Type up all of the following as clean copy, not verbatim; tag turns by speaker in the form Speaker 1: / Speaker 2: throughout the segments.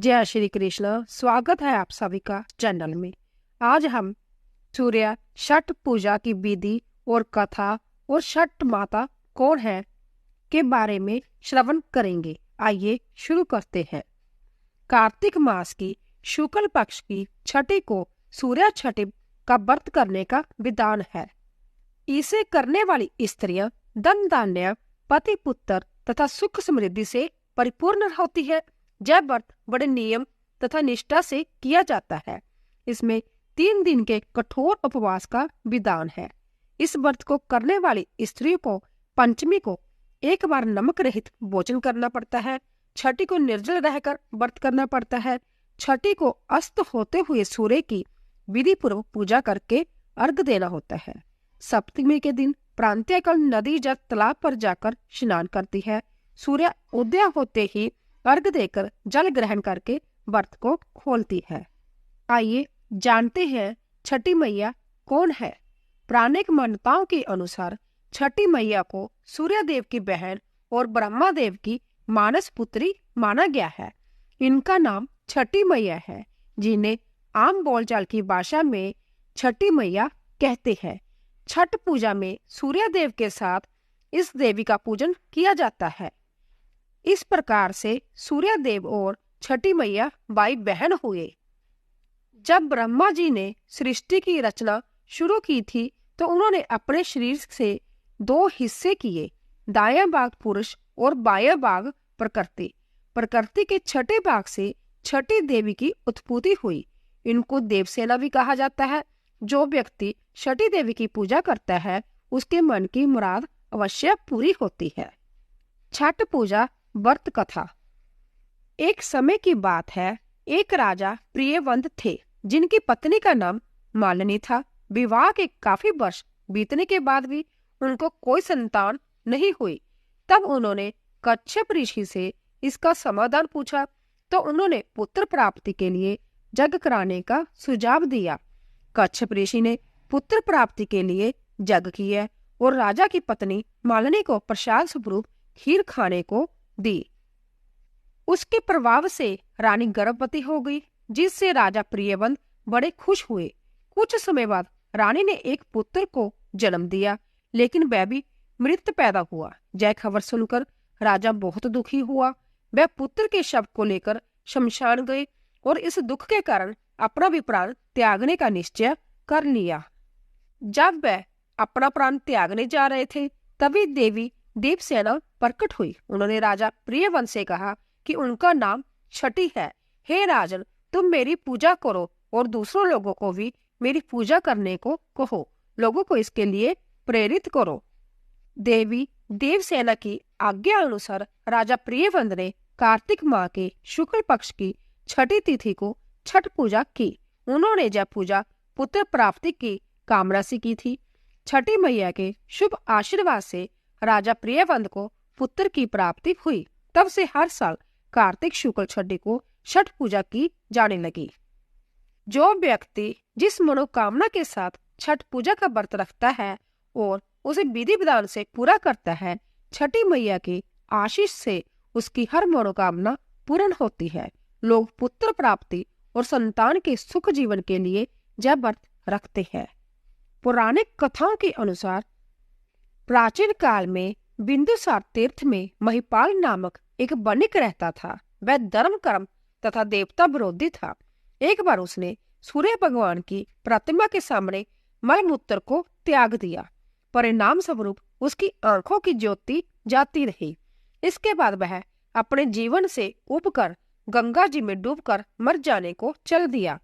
Speaker 1: जय श्री कृष्ण। स्वागत है आप सभी का चैनल में। आज हम सूर्य छठ पूजा की विधि और कथा और छठ माता कौन है के बारे में श्रवण करेंगे। आइए शुरू करते हैं। कार्तिक मास की शुक्ल पक्ष की छठी को सूर्य छठी का व्रत करने का विधान है। इसे करने वाली स्त्रियां धन धान्य पति पुत्र तथा सुख समृद्धि से परिपूर्ण होती है। यह व्रत बड़े नियम तथा निष्ठा से किया जाता है। इसमें 3 दिन के कठोर उपवास का विधान है। इस व्रत को करने वाली स्त्रियों को पंचमी को एक बार नमक रहित भोजन करना पड़ता है। छठी को निर्जल रहकर व्रत करना पड़ता है। छठी को अस्त होते हुए सूर्य की विधि पूर्वक पूजा करके अर्घ देना होता है। सप्तमी के दिन प्रांतःकाल नदी या तालाब पर जाकर स्नान करती है। सूर्य उदय होते ही अर्घ देकर जल ग्रहण करके व्रत को खोलती है। आइए जानते हैं छठी मैया कौन है। पौराणिक मान्यताओं के अनुसार छठी मैया को सूर्य देव की बहन और ब्रह्मा देव की मानस पुत्री माना गया है। इनका नाम छठी मैया है, जिन्हें आम बोलचाल की भाषा में छठी मैया कहते हैं। छठ पूजा में सूर्य देव के साथ इस देवी का पूजन किया जाता है। इस प्रकार से सूर्य देव और छठी मैया भाई बहन हुए। जब ब्रह्मा जी ने सृष्टि की रचना शुरू की थी तो उन्होंने अपने शरीर से 2 हिस्से किए, दायां भाग पुरुष और बायां भाग प्रकृति। प्रकृति के छठे भाग से छठी देवी की उत्पत्ति हुई। इनको देवसेना भी कहा जाता है। जो व्यक्ति छठी देवी की पूजा करता है उसके मन की मुराद अवश्य पूरी होती है। छठ पूजा व्रत कथा। एक समय की बात है, एक राजा प्रियवंत थे जिनकी पत्नी का नाम मालिनी था। विवाह के काफी वर्ष बीतने के बाद भी उनको कोई संतान नहीं हुई। तब उन्होंने कच्छप ऋषि से इसका समाधान पूछा तो उन्होंने पुत्र प्राप्ति के लिए यज्ञ कराने का सुझाव दिया। कच्छप ऋषि ने पुत्र प्राप्ति के लिए यज्ञ किया और राजा की पत्नी मालिनी को प्रसाद स्वरूप खीर खाने को दी। उसके प्रभाव से रानी गर्भवती हो गई, जिससे राजा प्रियवंत बड़े खुश हुए। कुछ समय बाद रानी ने एक पुत्र को जन्म दिया, लेकिन वह भी मृत पैदा हुआ। यह खबर सुनकर राजा बहुत दुखी हुआ। वह पुत्र के शव को लेकर शमशान गए और इस दुख के कारण अपना भी प्राण त्यागने का निश्चय कर लिया। जब वह अपना प्राण त्यागने जा रहे थे तभी देवी देवसेना प्रकट हुई। उन्होंने राजा प्रियवंत से कहा कि उनका नाम छठी है। हे राजन, तुम मेरी पूजा करो और दूसरों लोगों को भी मेरी पूजा करने को कहो। लोगों को इसके लिए प्रेरित करो। देवी देवसेना की आज्ञा अनुसार राजा प्रियवंत ने कार्तिक माह के शुक्ल पक्ष की छठी तिथि को छठ पूजा की। उन्होंने यह पूजा पुत्र प्राप्ति की कामना से की थी। छठी मैया के शुभ आशीर्वाद से राजा प्रियवंत को पुत्र की प्राप्ति हुई। तब से हर साल कार्तिक शुक्ल छठी को छठ पूजा की जाने लगी। जो व्यक्ति जिस मनोकामना के साथ छठ पूजा का व्रत रखता है और उसे विधि विधान से पूरा करता है, छठी मैया की आशीष से उसकी हर मनोकामना पूर्ण होती है। लोग पुत्र प्राप्ति और संतान के सुख जीवन के लिए यह व्रत रखते हैं। पौराणिक कथाओं के अनुसार प्राचीन काल में बिंदुसार तीर्थ में महिपाल नामक एक वणिक रहता था। वह धर्म कर्म तथा देवता विरोधी था। एक बार उसने सूर्य भगवान की प्रतिमा के सामने मलमूत्र को त्याग दिया। परिणाम स्वरूप उसकी आंखों की ज्योति जाती रही। इसके बाद वह अपने जीवन से उबकर गंगा जी में डूबकर मर जाने को चल दिया।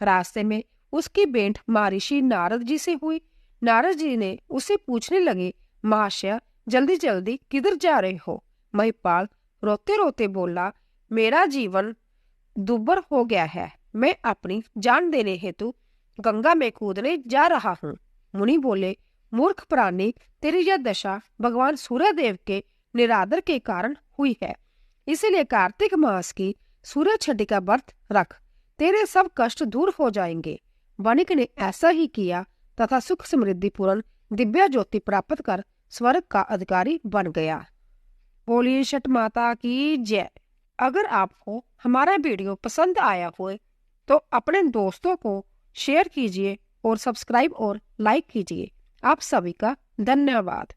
Speaker 1: रास्ते में उसकी भेंट महर्षि नारद जी से हुई। नारद जी ने उसे पूछने लगे, महाशय, जल्दी जल्दी किधर जा रहे हो? महिपाल रोते रोते बोला, मेरा जीवन दुर्भर हो गया है। मैं अपनी जान देने हेतु गंगा में कूदने जा रहा हूँ। मुनि बोले, मूर्ख प्राणी, तेरी यह दशा भगवान सूर्यदेव के निरादर के कारण हुई है। इसीलिए कार्तिक मास की सूर्य छठी का व्रत रख, तेरे सब कष्ट दूर हो जाएंगे। वणिक ने ऐसा ही किया तथा सुख समृद्धि पूर्ण दिव्य ज्योति प्राप्त कर स्वर्ग का अधिकारी बन गया। बोलिए छठ माता की जय। अगर आपको हमारा वीडियो पसंद आया हो तो अपने दोस्तों को शेयर कीजिए और सब्सक्राइब और लाइक कीजिए। आप सभी का धन्यवाद।